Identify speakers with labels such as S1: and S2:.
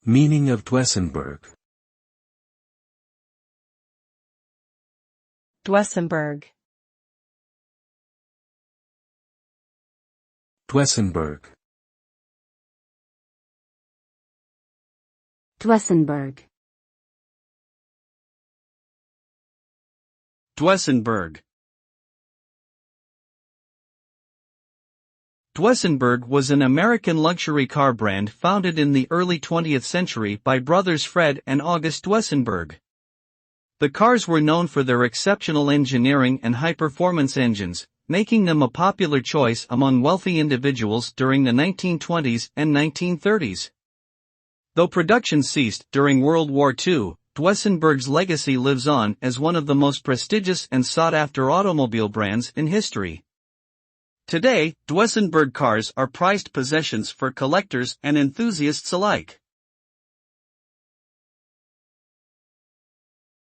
S1: Meaning of Duesenberg.
S2: Duesenberg.
S1: Duesenberg.
S3: Duesenberg.
S4: Duesenberg. Duesenberg was an American luxury car brand founded in the early 20th century by brothers Fred and August Duesenberg. The cars were known for their exceptional engineering and high-performance engines, making them a popular choice among wealthy individuals during the 1920s and 1930s. Though production ceased during World War II, Duesenberg's legacy lives on as one of the most prestigious and sought-after automobile brands in history. Today, Duesenberg cars are prized possessions for collectors and enthusiasts alike.